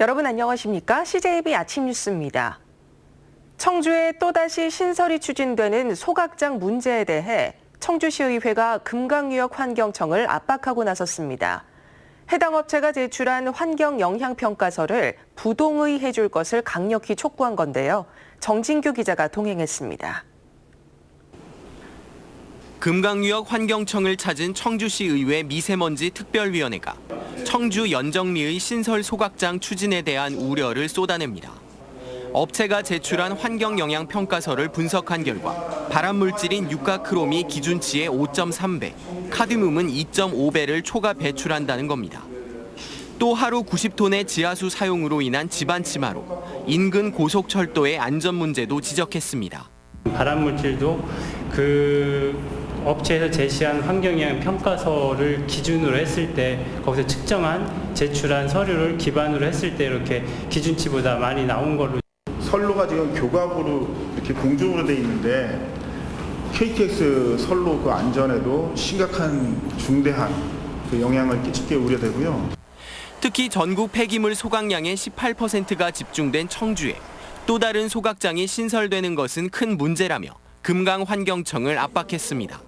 여러분 안녕하십니까? CJB 아침 뉴스입니다. 청주에 또다시 신설이 추진되는 소각장 문제에 대해 청주시의회가 금강유역환경청을 압박하고 나섰습니다. 해당 업체가 제출한 환경영향평가서를 부동의해 줄 것을 강력히 촉구한 건데요. 정진규 기자가 동행했습니다. 금강유역 환경청을 찾은 청주시의회 미세먼지 특별위원회가 청주 연정리의 신설 소각장 추진에 대한 우려를 쏟아냅니다. 업체가 제출한 환경영향평가서를 분석한 결과 발암물질인 유가크롬이 기준치의 5.3배, 카드뮴은 2.5배를 초과 배출한다는 겁니다. 또 하루 90톤의 지하수 사용으로 인한 집안 침하로 인근 고속철도의 안전 문제도 지적했습니다. 발암물질도 업체에서 제시한 환경영향 평가서를 기준으로 했을 때 거기서 측정한 제출한 서류를 기반으로 했을 때 이렇게 기준치보다 많이 나온 걸로. 선로가 지금 교각으로 이렇게 공중으로 돼 있는데 KTX 선로 그 안전에도 심각한 중대한 그 영향을 끼치게 우려되고요. 특히 전국 폐기물 소각량의 18%가 집중된 청주에 또 다른 소각장이 신설되는 것은 큰 문제라며 금강환경청을 압박했습니다.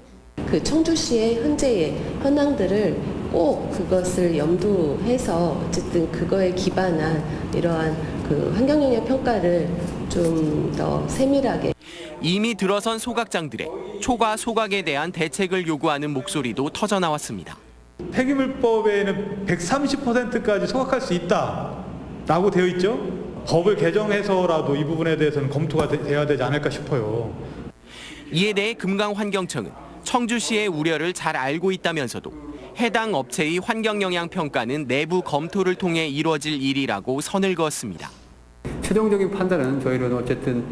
청주시의 현재의 현황들을 꼭 그것을 염두해서 어쨌든 그거에 기반한 이러한 환경영향 평가를 좀 더 세밀하게. 이미 들어선 소각장들의 초과 소각에 대한 대책을 요구하는 목소리도 터져나왔습니다. 폐기물법에는 130%까지 소각할 수 있다라고 되어 있죠. 법을 개정해서라도 이 부분에 대해서는 검토가 돼야 되지 않을까 싶어요. 이에 대해 금강환경청은 청주시의 우려를 잘 알고 있다면서도 해당 업체의 환경영향평가는 내부 검토를 통해 이루어질 일이라고 선을 그었습니다. 최종적인 판단은 저희는 어쨌든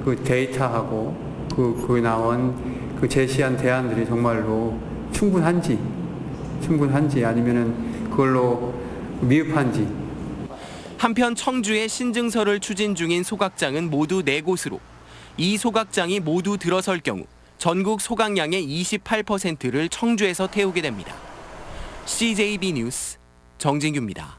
그 데이터하고 그 나온 그 제시한 대안들이 정말로 충분한지 아니면은 그걸로 미흡한지. 한편 청주의 신증설을 추진 중인 소각장은 모두 4곳으로 이 소각장이 모두 들어설 경우 전국 소각량의 28%를 청주에서 태우게 됩니다. CJB 뉴스 정진규입니다.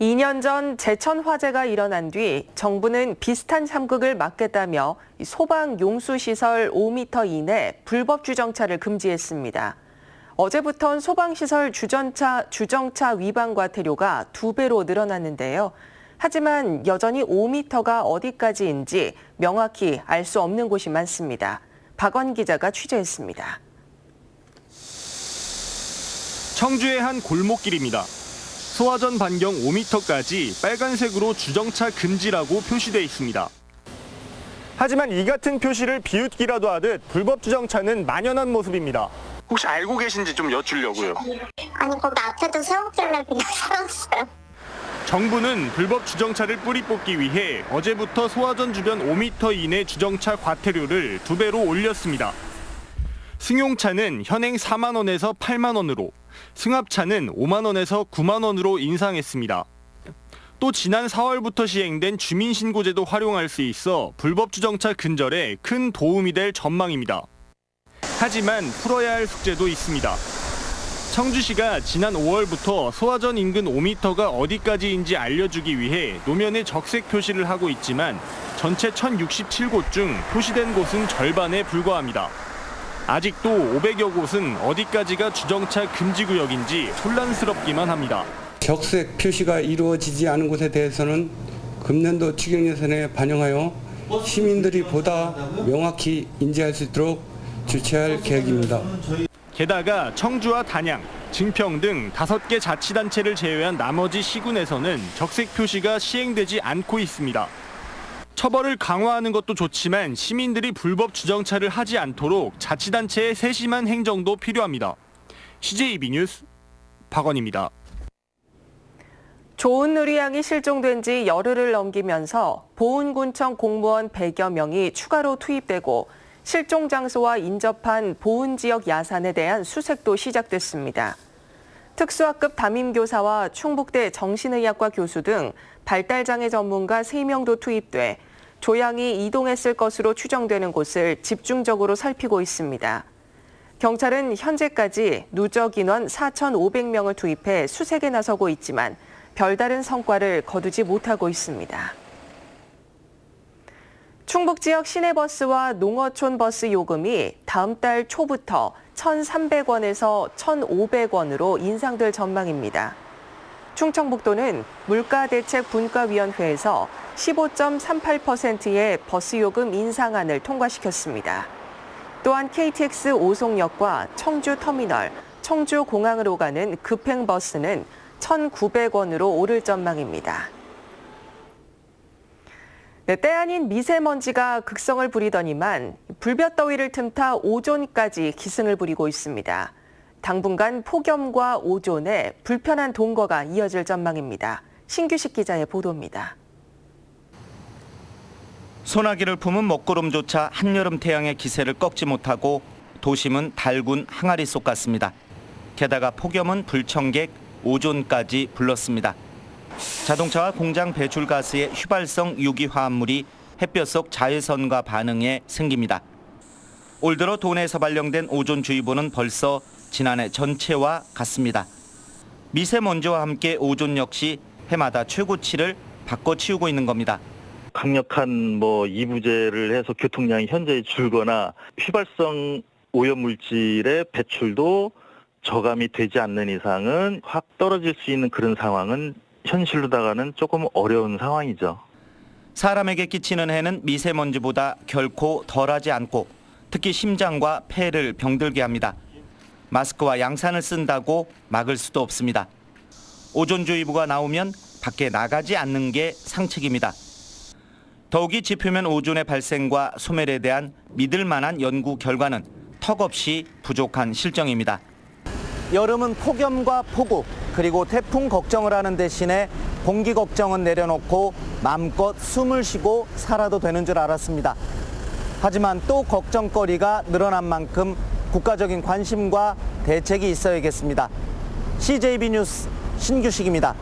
2년 전 제천 화재가 일어난 뒤 정부는 비슷한 참극을 막겠다며 소방 용수시설 5m 이내 불법 주정차를 금지했습니다. 어제부터는 소방시설 주정차 위반 과태료가 2배로 늘어났는데요. 하지만 여전히 5m가 어디까지인지 명확히 알 수 없는 곳이 많습니다. 박원 기자가 취재했습니다. 청주의 한 골목길입니다. 소화전 반경 5m까지 빨간색으로 주정차 금지라고 표시돼 있습니다. 하지만 이 같은 표시를 비웃기라도 하듯 불법 주정차는 만연한 모습입니다. 혹시 알고 계신지 좀 여쭈려고요. 아니 거기 앞에도 세웠길래 그냥 세웠어요. 정부는 불법 주정차를 뿌리 뽑기 위해 어제부터 소화전 주변 5m 이내 주정차 과태료를 2배로 올렸습니다. 승용차는 현행 4만 원에서 8만 원으로, 승합차는 5만 원에서 9만 원으로 인상했습니다. 또 지난 4월부터 시행된 주민신고제도 활용할 수 있어 불법 주정차 근절에 큰 도움이 될 전망입니다. 하지만 풀어야 할 숙제도 있습니다. 청주시가 지난 5월부터 소화전 인근 5m가 어디까지인지 알려주기 위해 노면에 적색 표시를 하고 있지만 전체 1067곳 중 표시된 곳은 절반에 불과합니다. 아직도 500여 곳은 어디까지가 주정차 금지구역인지 혼란스럽기만 합니다. 적색 표시가 이루어지지 않은 곳에 대해서는 금년도 추경 예산에 반영하여 시민들이 보다 명확히 인지할 수 있도록 주최할 계획입니다. 게다가 청주와 단양, 증평 등 5개 자치단체를 제외한 나머지 시군에서는 적색 표시가 시행되지 않고 있습니다. 처벌을 강화하는 것도 좋지만 시민들이 불법 주정차를 하지 않도록 자치단체의 세심한 행정도 필요합니다. CJB 뉴스 박원입니다. 좋은 누리양이 실종된 지 열흘을 넘기면서 보훈군청 공무원 100여 명이 추가로 투입되고 실종 장소와 인접한 보훈지역 야산에 대한 수색도 시작됐습니다. 특수학급 담임교사와 충북대 정신의학과 교수 등 발달장애 전문가 3명도 투입돼 조양이 이동했을 것으로 추정되는 곳을 집중적으로 살피고 있습니다. 경찰은 현재까지 누적 인원 4,500명을 투입해 수색에 나서고 있지만 별다른 성과를 거두지 못하고 있습니다. 충북 지역 시내버스와 농어촌 버스 요금이 다음 달 초부터 1,300원에서 1,500원으로 인상될 전망입니다. 충청북도는 물가대책분과위원회에서 15.38%의 버스 요금 인상안을 통과시켰습니다. 또한 KTX 오송역과 청주터미널, 청주공항으로 가는 급행버스는 1,900원으로 오를 전망입니다. 네, 때 아닌 미세먼지가 극성을 부리더니만 불볕더위를 틈타 오존까지 기승을 부리고 있습니다. 당분간 폭염과 오존에 불편한 동거가 이어질 전망입니다. 신규식 기자의 보도입니다. 소나기를 품은 먹구름조차 한여름 태양의 기세를 꺾지 못하고 도심은 달군 항아리 속 같습니다. 게다가 폭염은 불청객, 오존까지 불렀습니다. 자동차와 공장 배출가스의 휘발성 유기화합물이 햇볕 속 자외선과 반응해 생깁니다. 올 들어 도내에서 발령된 오존주의보는 벌써 지난해 전체와 같습니다. 미세먼지와 함께 오존 역시 해마다 최고치를 바꿔치우고 있는 겁니다. 강력한 이부제를 해서 교통량이 현저히 줄거나 휘발성 오염물질의 배출도 저감이 되지 않는 이상은 확 떨어질 수 있는 그런 상황은 현실로다가는 조금 어려운 상황이죠. 사람에게 끼치는 해는 미세먼지보다 결코 덜하지 않고 특히 심장과 폐를 병들게 합니다. 마스크와 양산을 쓴다고 막을 수도 없습니다. 오존주의보가 나오면 밖에 나가지 않는 게 상책입니다. 더욱이 지표면 오존의 발생과 소멸에 대한 믿을 만한 연구 결과는 턱없이 부족한 실정입니다. 여름은 폭염과 폭우 그리고 태풍 걱정을 하는 대신에 공기 걱정은 내려놓고 마음껏 숨을 쉬고 살아도 되는 줄 알았습니다. 하지만 또 걱정거리가 늘어난 만큼 국가적인 관심과 대책이 있어야겠습니다. CJB 뉴스 신규식입니다.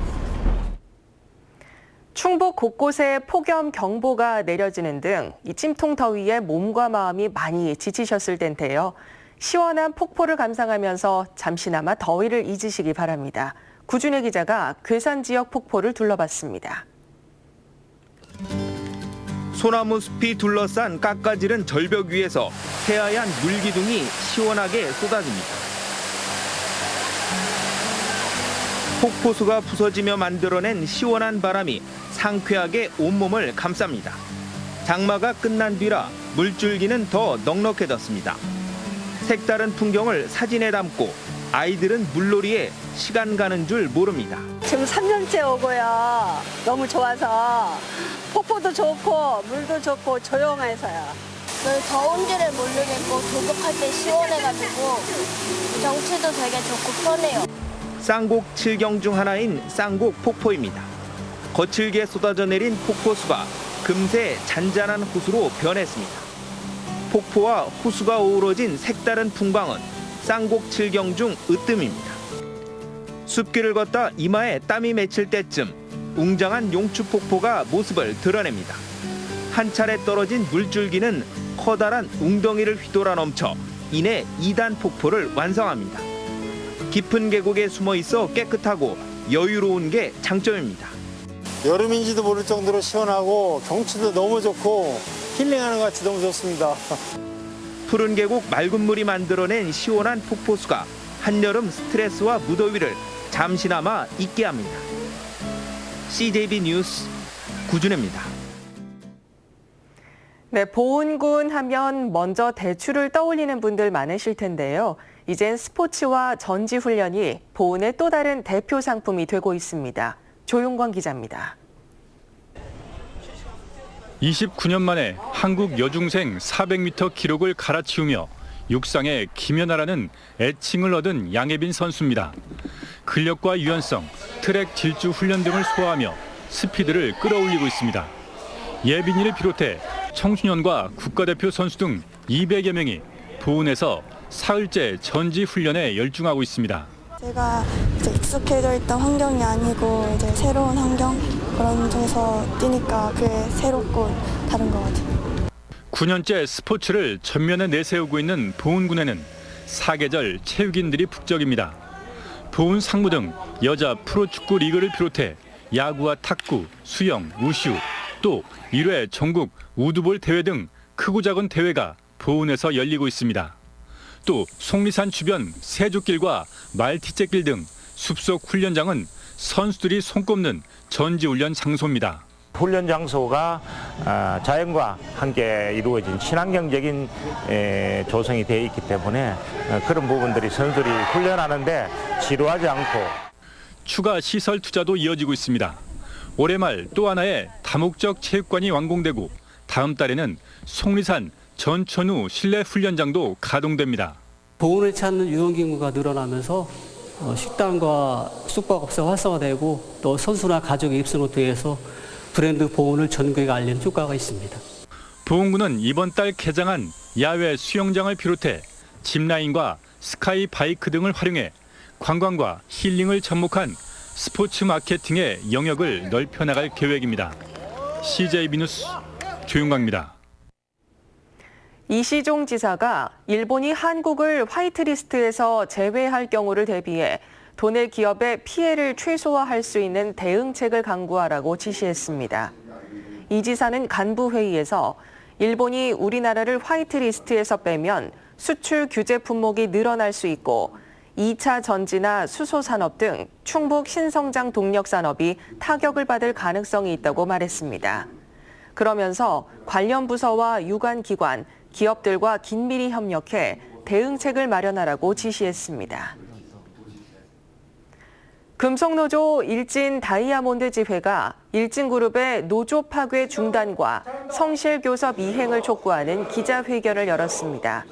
충북 곳곳에 폭염 경보가 내려지는 등 이 찜통 더위에 몸과 마음이 많이 지치셨을 텐데요. 시원한 폭포를 감상하면서 잠시나마 더위를 잊으시기 바랍니다. 구준혜 기자가 괴산 지역 폭포를 둘러봤습니다. 소나무 숲이 둘러싼 깎아지른 절벽 위에서 새하얀 물기둥이 시원하게 쏟아집니다. 폭포수가 부서지며 만들어낸 시원한 바람이 상쾌하게 온몸을 감쌉니다. 장마가 끝난 뒤라 물줄기는 더 넉넉해졌습니다. 색다른 풍경을 사진에 담고 아이들은 물놀이에 시간 가는 줄 모릅니다. 지금 3년째 오고요. 너무 좋아서 폭포도 좋고 물도 좋고 조용해서요. 더운 줄을 모르겠고 도복할 때 시원해가지고 경치도 되게 좋고 편해요. 쌍곡 7경 중 하나인 쌍곡 폭포입니다. 거칠게 쏟아져 내린 폭포수가 금세 잔잔한 호수로 변했습니다. 폭포와 호수가 어우러진 색다른 풍광은 쌍곡 7경 중 으뜸입니다. 숲길을 걷다 이마에 땀이 맺힐 때쯤 웅장한 용추폭포가 모습을 드러냅니다. 한 차례 떨어진 물줄기는 커다란 웅덩이를 휘돌아 넘쳐 이내 2단 폭포를 완성합니다. 깊은 계곡에 숨어 있어 깨끗하고 여유로운 게 장점입니다. 여름인지도 모를 정도로 시원하고 경치도 너무 좋고 힐링하는 것 같이 너무 좋습니다. 푸른 계곡 맑은 물이 만들어낸 시원한 폭포수가 한여름 스트레스와 무더위를 잠시나마 잊게 합니다. CJB 뉴스 구준혜입니다. 네, 보은군 하면 먼저 대추를 떠올리는 분들 많으실 텐데요. 이젠 스포츠와 전지훈련이 보은의 또 다른 대표 상품이 되고 있습니다. 조용권 기자입니다. 29년 만에 한국 여중생 400m 기록을 갈아치우며 육상의 김연아라는 애칭을 얻은 양예빈 선수입니다. 근력과 유연성, 트랙 질주 훈련 등을 소화하며 스피드를 끌어올리고 있습니다. 예빈이를 비롯해 청소년과 국가대표 선수 등 200여 명이 보은에서 사흘째 전지 훈련에 열중하고 있습니다. 제가 이제 익숙해져 있던 환경이 아니고 이제 새로운 환경 그런 쪽에서 뛰니까 그게 새롭고 다른 것 같아요. 9년째 스포츠를 전면에 내세우고 있는 보은군에는 사계절 체육인들이 북적입니다. 보은 상무 등 여자 프로축구 리그를 비롯해 야구와 탁구, 수영, 우슈, 또 1회 전국 우드볼 대회 등 크고 작은 대회가 보은에서 열리고 있습니다. 또 속리산 주변 세족길과 말티째길 등 숲속 훈련장은 선수들이 손꼽는 전지훈련 장소입니다. 훈련 장소가 자연과 함께 이루어진 친환경적인 조성이 되어 있기 때문에 그런 부분들이 선수들이 훈련하는데 지루하지 않고. 추가 시설 투자도 이어지고 있습니다. 올해 말 또 하나의 다목적 체육관이 완공되고 다음 달에는 속리산 전천후 실내 훈련장도 가동됩니다. 보온을 찾는 유동인구가 늘어나면서 식당과 숙박업소가 활성화되고 또 선수나 가족의 입소문을 통해서 브랜드 보온을 전국에 알리는 효과가 있습니다. 보은군은 이번 달 개장한 야외 수영장을 비롯해 짚라인과 스카이 바이크 등을 활용해 관광과 힐링을 접목한 스포츠 마케팅의 영역을 넓혀나갈 계획입니다. CJB 뉴스 조윤광입니다. 이시종 지사가 일본이 한국을 화이트리스트에서 제외할 경우를 대비해 도내 기업의 피해를 최소화할 수 있는 대응책을 강구하라고 지시했습니다. 이 지사는 간부회의에서 일본이 우리나라를 화이트리스트에서 빼면 수출 규제 품목이 늘어날 수 있고 2차 전지나 수소산업 등 충북 신성장 동력산업이 타격을 받을 가능성이 있다고 말했습니다. 그러면서 관련 부서와 유관기관, 기업들과 긴밀히 협력해 대응책을 마련하라고 지시했습니다. 금속노조 일진 다이아몬드 지회가 일진그룹의 노조 파괴 중단과 성실교섭 이행을 촉구하는 기자회견을 열었습니다.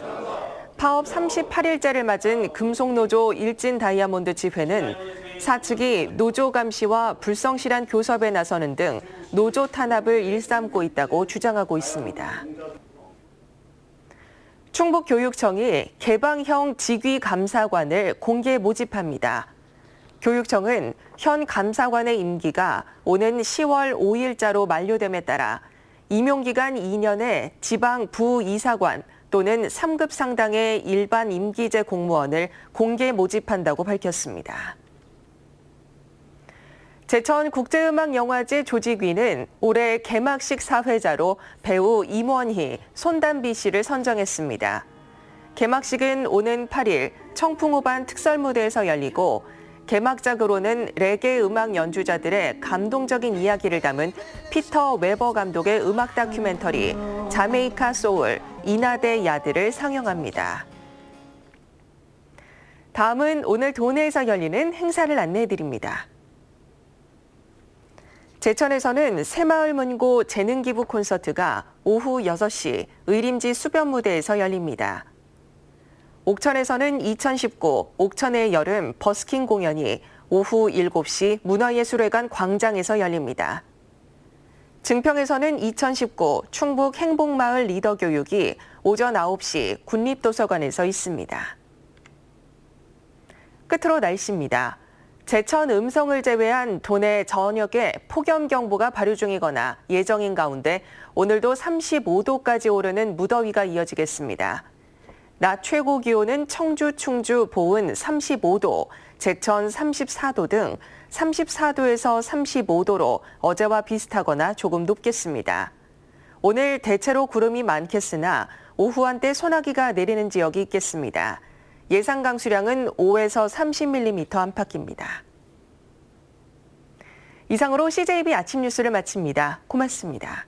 파업 38일째를 맞은 금속노조 일진 다이아몬드 지회는 사측이 노조 감시와 불성실한 교섭에 나서는 등 노조 탄압을 일삼고 있다고 주장하고 있습니다. 충북교육청이 개방형 직위 감사관을 공개 모집합니다. 교육청은 현 감사관의 임기가 오는 10월 5일자로 만료됨에 따라 임용기간 2년의 지방 부이사관 또는 3급 상당의 일반 임기제 공무원을 공개 모집한다고 밝혔습니다. 제천국제음악영화제 조직위는 올해 개막식 사회자로 배우 임원희, 손담비 씨를 선정했습니다. 개막식은 오는 8일 청풍호반 특설무대에서 열리고 개막작으로는 레게 음악 연주자들의 감동적인 이야기를 담은 피터 웨버 감독의 음악 다큐멘터리 자메이카 소울, 이나데 야드를 상영합니다. 다음은 오늘 도내에서 열리는 행사를 안내해드립니다. 제천에서는 새마을문고 재능기부 콘서트가 오후 6시 의림지 수변무대에서 열립니다. 옥천에서는 2019 옥천의 여름 버스킹 공연이 오후 7시 문화예술회관 광장에서 열립니다. 증평에서는 2019 충북 행복마을 리더 교육이 오전 9시 군립도서관에서 있습니다. 끝으로 날씨입니다. 제천 음성을 제외한 도내 전역에 폭염경보가 발효 중이거나 예정인 가운데 오늘도 35도까지 오르는 무더위가 이어지겠습니다. 낮 최고 기온은 청주, 충주, 보은 35도, 제천 34도 등 34도에서 35도로 어제와 비슷하거나 조금 높겠습니다. 오늘 대체로 구름이 많겠으나 오후 한때 소나기가 내리는 지역이 있겠습니다. 예상 강수량은 5에서 30mm 안팎입니다. 이상으로 CJB 아침 뉴스를 마칩니다. 고맙습니다.